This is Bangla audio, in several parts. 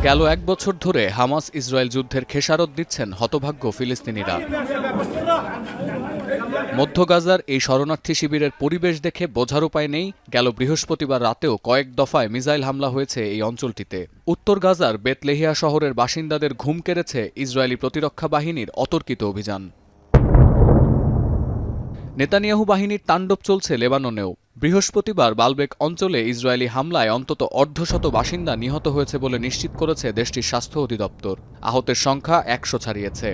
গেল এক বছর ধরে হামাস ইসরায়েল যুদ্ধের খেসারত দিচ্ছেন হতভাগ্য ফিলিস্তিনিরা। মধ্য গাজার এই শরণার্থী শিবিরের পরিবেশ দেখে বোঝার উপায় নেই, গেল বৃহস্পতিবার রাতেও কয়েক দফায় মিসাইল হামলা হয়েছে এই অঞ্চলটিতে। উত্তর গাজার বেতলেহিয়া শহরের বাসিন্দাদের ঘুম কেড়েছে ইসরায়েলি প্রতিরক্ষা বাহিনীর অতর্কিত অভিযান। নেতানিয়াহু বাহিনীর তাণ্ডব চলছে লেবাননেও। বৃহস্পতিবার বালবেক অঞ্চলে ইসরায়েলি হামলায় অন্তত অর্ধশত বাসিন্দা নিহত হয়েছে বলে নিশ্চিত করেছে দেশটির স্বাস্থ্য অধিদপ্তর। আহতের সংখ্যা ১০০ ছাড়িয়েছে।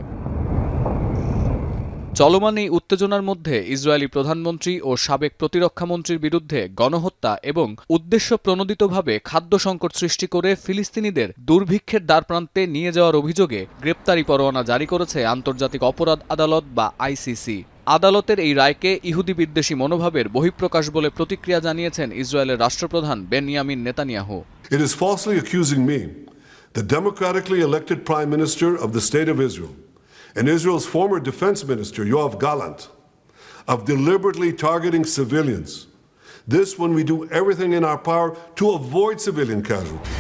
চলমান এই উত্তেজনার মধ্যে ইসরায়েলি প্রধানমন্ত্রী ও সাবেক প্রতিরক্ষামন্ত্রীর বিরুদ্ধে গণহত্যা এবং উদ্দেশ্য প্রণোদিতভাবে খাদ্য সংকট সৃষ্টি করে ফিলিস্তিনিদের দুর্ভিক্ষের দ্বারপ্রান্তে নিয়ে যাওয়ার অভিযোগে গ্রেপ্তারি পরোয়ানা জারি করেছে আন্তর্জাতিক অপরাধ আদালত বা আইসিসি। আদালতের এই রায়কে ইহুদি বিদ্বেষী মনোভাবের বহিঃপ্রকাশ বলে প্রতিক্রিয়া জানিয়েছেন ইসরায়েলের রাষ্ট্রপ্রধান Benjamin Netanyahu. It is falsely accusing me, the democratically elected Prime Minister of the State of Israel, and Israel's former defense minister, Yoav Gallant, of deliberately targeting civilians. This when we do everything in our power to avoid civilian casualties.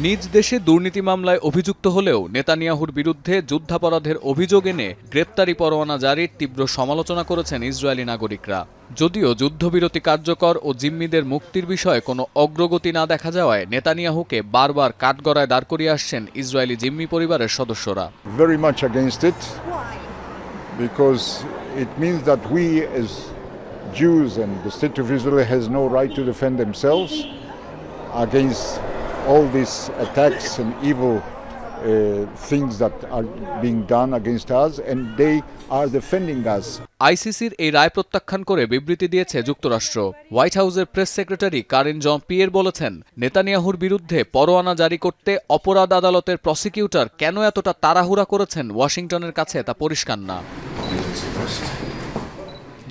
নিজ দেশে দুর্নীতি মামলায় অভিযুক্ত হলেও নেতানিয়াহুর বিরুদ্ধে যুদ্ধাপরাধের অভিযোগ এনে গ্রেপ্তারি পরোয়ানা জারির তীব্র সমালোচনা করেছেন ইসরায়েলি নাগরিকরা। যদিও যুদ্ধবিরতি কার্যকর ও জিম্মিদের মুক্তির বিষয়ে কোনো অগ্রগতি না দেখা যাওয়ায় নেতানিয়াহুকে বারবার কাঠগড়ায় দাঁড় করিয়ে আসছেন ইসরায়েলি জিম্মি পরিবারের সদস্যরা। Very much against it, because it means that we as Jews and the state of Israel has no right to defend themselves against all these attacks and evil things that are being done against us, and they are defending us. আইসিসির এই রায় প্রত্যাখ্যান করে বিবৃতি দিয়েছে যুক্তরাষ্ট্র। হোয়াইট হাউসের প্রেস সেক্রেটারি কারিন জন পিয়ের বলেছেন, নেতানিয়াহুর বিরুদ্ধে পরোয়ানা জারি করতে অপরাধ আদালতের প্রসিকিউটর কেন এতটা তাড়াহুড়া করেছেন ওয়াশিংটনের কাছে তা পরিষ্কার না।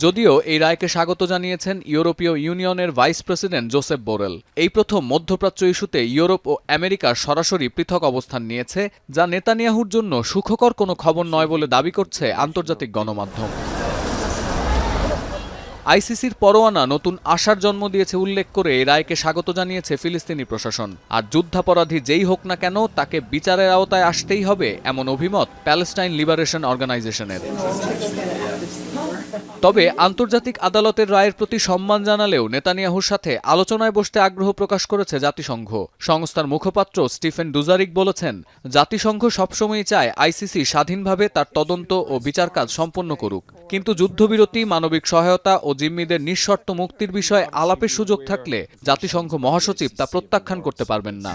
যদিও এই রায়কে স্বাগত জানিয়েছেন ইউরোপীয় ইউনিয়নের ভাইস প্রেসিডেন্ট জোসেফ বোরেল। এই প্রথম মধ্যপ্রাচ্য ইস্যুতে ইউরোপ ও আমেরিকা সরাসরি পৃথক অবস্থান নিয়েছে, যা নেতানিয়াহুর জন্য সুখকর কোনো খবর নয় বলে দাবি করছে আন্তর্জাতিক গণমাধ্যম। আইসিসির পরোয়ানা নতুন আশার জন্ম দিয়েছে উল্লেখ করে এই রায়কে স্বাগত জানিয়েছে ফিলিস্তিনি প্রশাসন। আর যুদ্ধাপরাধী যেই হোক না কেন তাকে বিচারের আওতায় আসতেই হবে, এমন অভিমত প্যালেস্টাইন লিবারেশন অর্গানাইজেশনের। তবে আন্তর্জাতিক আদালতের রায়ের প্রতি সম্মান জানালেও নেতানিয়াহুর সাথে আলোচনায় বসতে আগ্রহ প্রকাশ করেছে জাতিসংঘ। সংস্থার মুখপাত্র স্টিফেন ডুজারিক বলেছেন, জাতিসংঘ সবসময়ই চায় আইসিসি স্বাধীনভাবে তার তদন্ত ও বিচার কাজ সম্পন্ন করুক, কিন্তু যুদ্ধবিরতি, মানবিক সহায়তা ও জিম্মিদের নিঃশর্ত মুক্তির বিষয়ে আলাপের সুযোগ থাকলে জাতিসংঘ মহাসচিব তা প্রত্যাখ্যান করতে পারবেন না।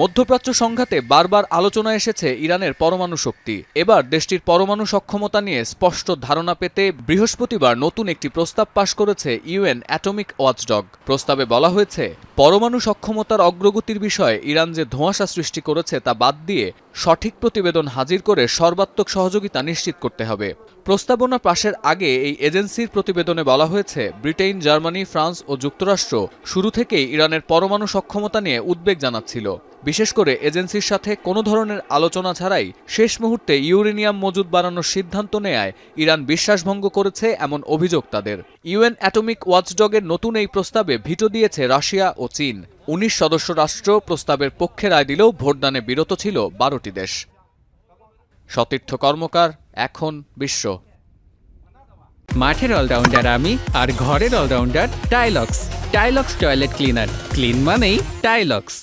মধ্যপ্রাচ্য সংঘাতে বারবার আলোচনা এসেছে ইরানের পরমাণু শক্তি। এবার দেশটির পরমাণু সক্ষমতা নিয়ে স্পষ্ট ধারণা পেতে বৃহস্পতিবার নতুন একটি প্রস্তাব পাশ করেছে ইউএন অ্যাটমিক ওয়াচডগ। প্রস্তাবে বলা হয়েছে, পরমাণু সক্ষমতার অগ্রগতির বিষয়ে ইরান যে ধোঁয়াশা সৃষ্টি করেছে তা বাদ দিয়ে সঠিক প্রতিবেদন হাজির করে সর্বাত্মক সহযোগিতা নিশ্চিত করতে হবে। প্রস্তাবনা পাশের আগে এই এজেন্সির প্রতিবেদনে বলা হয়েছে, ব্রিটেন, জার্মানি, ফ্রান্স ও যুক্তরাষ্ট্র শুরু থেকেই ইরানের পরমাণু সক্ষমতা নিয়ে উদ্বেগ জানাচ্ছিল। বিশেষ করে এজেন্সির সাথে কোনো ধরনের আলোচনা ছাড়াই শেষ মুহূর্তে ইউরেনিয়াম মজুদ বাড়ানোর সিদ্ধান্ত নেয়ায় ইরান বিশ্বাসভঙ্গ করেছে এমন অভিযোগ তাদের। ইউএন অ্যাটমিক ওয়াচডগের নতুন এই প্রস্তাবে ভিটো দিয়েছে রাশিয়া ও চীন। ১৯ সদস্য রাষ্ট্র প্রস্তাবের পক্ষে রায় দিলেও ভোটদানে বিরত ছিল ১২টি দেশ। সতীর্থ কর্মকার, এখন বিশ্ব। মাঠের অলরাউন্ডার আমি, আর ঘরের allrounder Tilex. Tilex toilet cleaner, clean মানেই টাইলক্স।